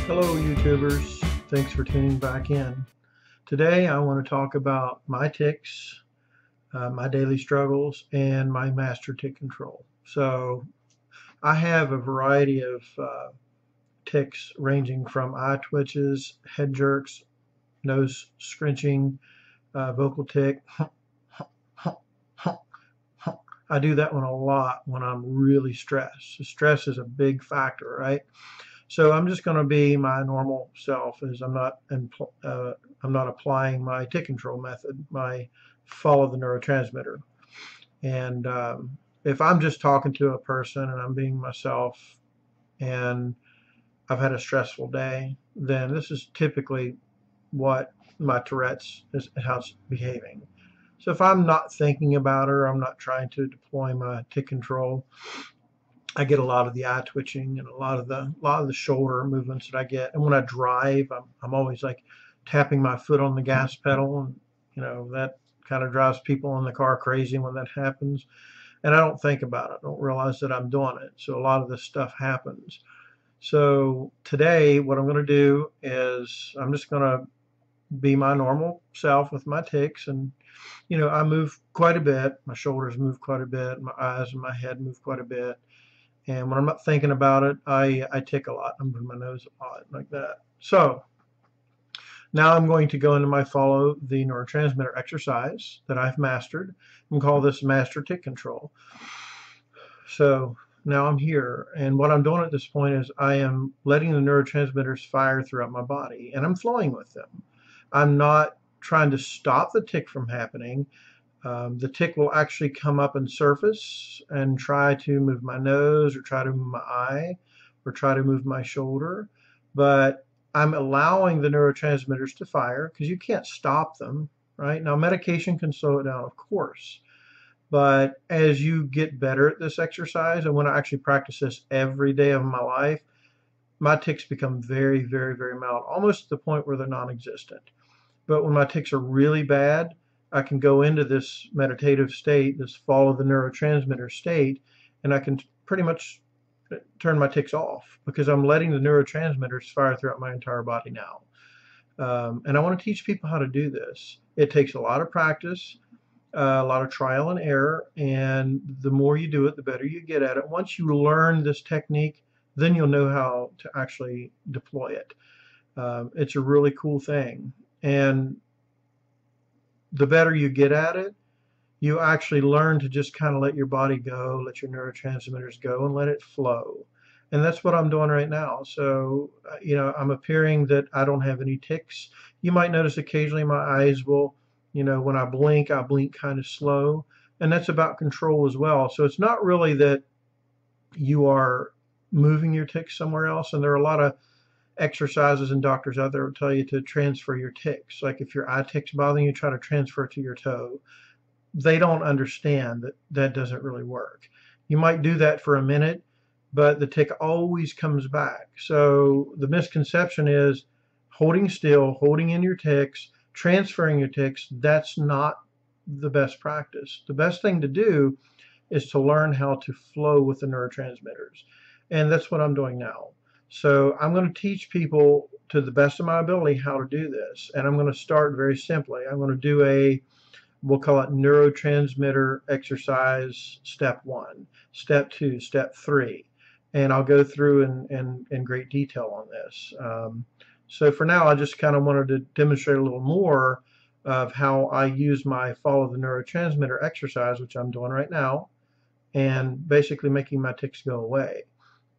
Hello YouTubers, thanks for tuning back in. Today I want to talk about my tics, my daily struggles, and my master tick control. So I have a variety of tics ranging from eye twitches, head jerks, nose scrunching, vocal tick. I do that one a lot when I'm really stressed. So stress is a big factor, right? So I'm just going to be my normal self, as I'm not applying my tick control method, my follow the neurotransmitter. And if I'm just talking to a person and I'm being myself and I've had a stressful day, then this is typically what my Tourette's is, how it's behaving. So if I'm not thinking about it, or I'm not trying to deploy my tick control, I get a lot of the eye twitching and a lot of the shoulder movements that I get. And when I drive, I'm always like tapping my foot on the gas pedal, and that kind of drives people in the car crazy when that happens. And I don't think about it. I don't realize that I'm doing it. So a lot of this stuff happens. So today, what I'm going to do is I'm just going to be my normal self with my tics, and I move quite a bit. My shoulders move quite a bit. My eyes and my head move quite a bit. And when I'm not thinking about it, I tick a lot. I move my nose a lot like that. So now I'm going to go into my follow the neurotransmitter exercise that I've mastered and call this master tick control. So now I'm here, and what I'm doing at this point is I am letting the neurotransmitters fire throughout my body, and I'm flowing with them. I'm not trying to stop the tick from happening. The tick will actually come up and surface and try to move my nose, or try to move my eye, or try to move my shoulder. But I'm allowing the neurotransmitters to fire, because you can't stop them, right? Now, medication can slow it down, of course. But as you get better at this exercise, and when I actually practice this every day of my life, my tics become very, very, very mild, almost to the point where they're non-existent. But when my tics are really bad, I can go into this meditative state, this follow the neurotransmitter state, and I can pretty much turn my tics off, because I'm letting the neurotransmitters fire throughout my entire body now. And I want to teach people how to do this. It takes a lot of practice, a lot of trial and error, and the more you do it, the better you get at it. Once you learn this technique, then you'll know how to actually deploy it. It's a really cool thing. And the better you get at it, you actually learn to just kind of let your body go, let your neurotransmitters go, and let it flow. And that's what I'm doing right now. So, I'm appearing that I don't have any tics. You might notice occasionally my eyes will, when I blink kind of slow. And that's about control as well. So it's not really that you are moving your tics somewhere else. And there are a lot of exercises and doctors out there will tell you to transfer your tics. Like if your eye tics bothering you, try to transfer it to your toe. They don't understand that that doesn't really work. You might do that for a minute, but the tick always comes back. So the misconception is holding still, holding in your tics, transferring your tics. That's not the best practice. The best thing to do is to learn how to flow with the neurotransmitters. And that's what I'm doing now. So I'm going to teach people to the best of my ability how to do this. And I'm going to start very simply. I'm going to do we'll call it neurotransmitter exercise step 1, step 2, step 3. And I'll go through in great detail on this. So for now, I just kind of wanted to demonstrate a little more of how I use my follow the neurotransmitter exercise, which I'm doing right now, and basically making my tics go away,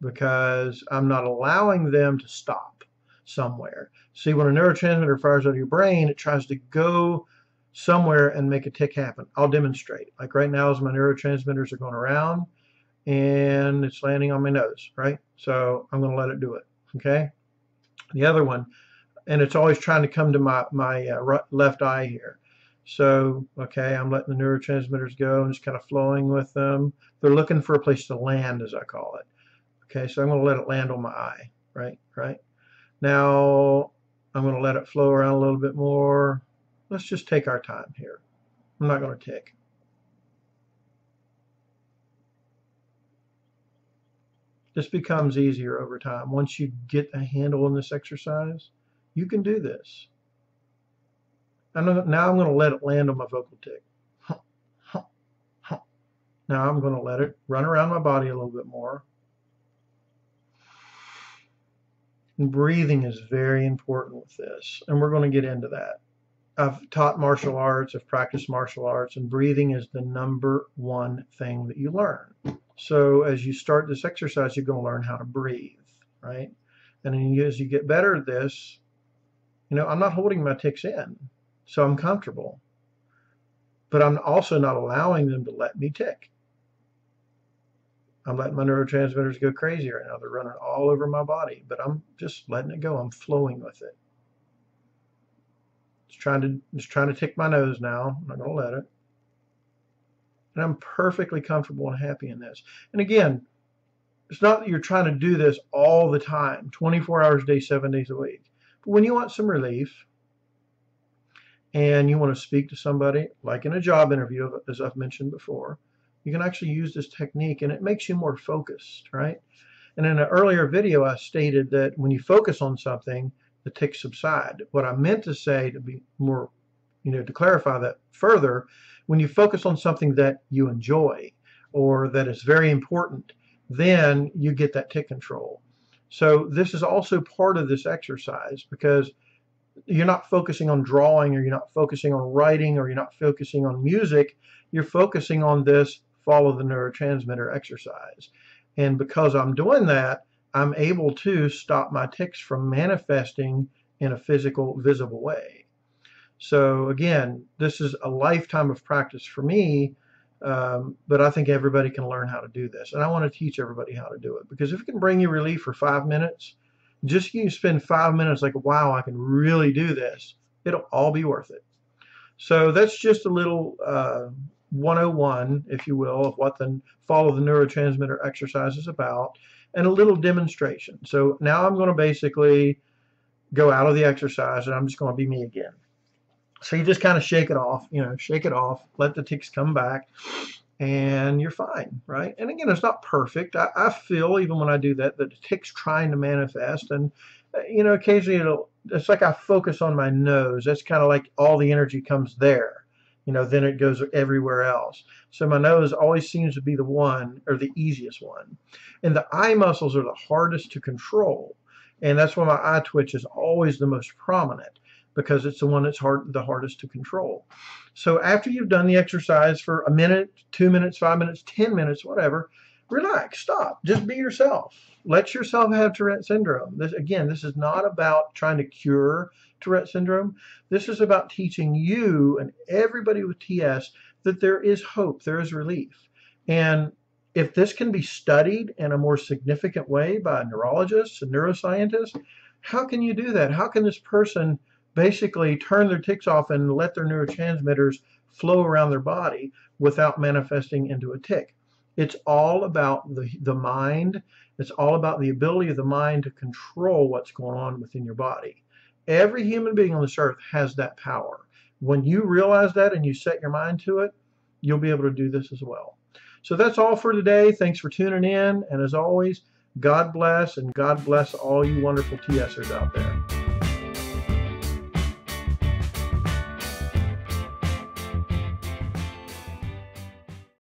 because I'm not allowing them to stop somewhere. See, when a neurotransmitter fires out of your brain, it tries to go somewhere and make a tick happen. I'll demonstrate. Like right now, as my neurotransmitters are going around, and it's landing on my nose, right? So I'm going to let it do it, okay? The other one, and it's always trying to come to my left eye here. So, okay, I'm letting the neurotransmitters go and just kind of flowing with them. They're looking for a place to land, as I call it. Okay, so I'm going to let it land on my eye, right? Now, I'm going to let it flow around a little bit more. Let's just take our time here. I'm not going to tick. This becomes easier over time. Once you get a handle on this exercise, you can do this. Now I'm going to let it land on my vocal tick. Now I'm going to let it run around my body a little bit more. And breathing is very important with this, and we're going to get into that. I've taught martial arts, I've practiced martial arts, and breathing is the #1 thing that you learn. So as you start this exercise, you're going to learn how to breathe, right? And then as you get better at this, I'm not holding my tics in, so I'm comfortable. But I'm also not allowing them to let me tick. I'm letting my neurotransmitters go crazy right now. They're running all over my body, but I'm just letting it go. I'm flowing with it. It's trying to tick my nose now. I'm not going to let it. And I'm perfectly comfortable and happy in this. And again, it's not that you're trying to do this all the time, 24 hours a day, 7 days a week. But when you want some relief and you want to speak to somebody, like in a job interview, as I've mentioned before, you can actually use this technique and it makes you more focused, right? And in an earlier video, I stated that when you focus on something, the tics subside. What I meant to say, to be more, to clarify that further, when you focus on something that you enjoy or that is very important, then you get that tic control. So this is also part of this exercise, because you're not focusing on drawing, or you're not focusing on writing, or you're not focusing on music. You're focusing on this follow the neurotransmitter exercise. And because I'm doing that, I'm able to stop my tics from manifesting in a physical, visible way. So again, this is a lifetime of practice for me, but I think everybody can learn how to do this. And I want to teach everybody how to do it, because if it can bring you relief for 5 minutes, just you spend 5 minutes like, wow, I can really do this, it'll all be worth it. So that's just a little 101, if you will, of what the follow the neurotransmitter exercise is about, and a little demonstration. So now I'm going to basically go out of the exercise and I'm just going to be me again. So you just kind of shake it off, shake it off, let the tics come back, and you're fine, right? And again, it's not perfect. I feel, even when I do that, the tic's trying to manifest, and occasionally it's like I focus on my nose. That's kind of like all the energy comes there. Then it goes everywhere else. So my nose always seems to be the one, or the easiest one. And the eye muscles are the hardest to control. And that's why my eye twitch is always the most prominent, because it's the one that's the hardest to control. So after you've done the exercise for a minute, 2 minutes, 5 minutes, 10 minutes, whatever, relax, stop, just be yourself. Let yourself have Tourette syndrome. This is not about trying to cure Tourette syndrome. This is about teaching you and everybody with TS that there is hope, there is relief. And if this can be studied in a more significant way by neurologists and neuroscientists, how can you do that? How can this person basically turn their tics off and let their neurotransmitters flow around their body without manifesting into a tic? It's all about the mind. It's all about the ability of the mind to control what's going on within your body. Every human being on this earth has that power. When you realize that and you set your mind to it, you'll be able to do this as well. So that's all for today. Thanks for tuning in. And as always, God bless, and God bless all you wonderful TSers out there.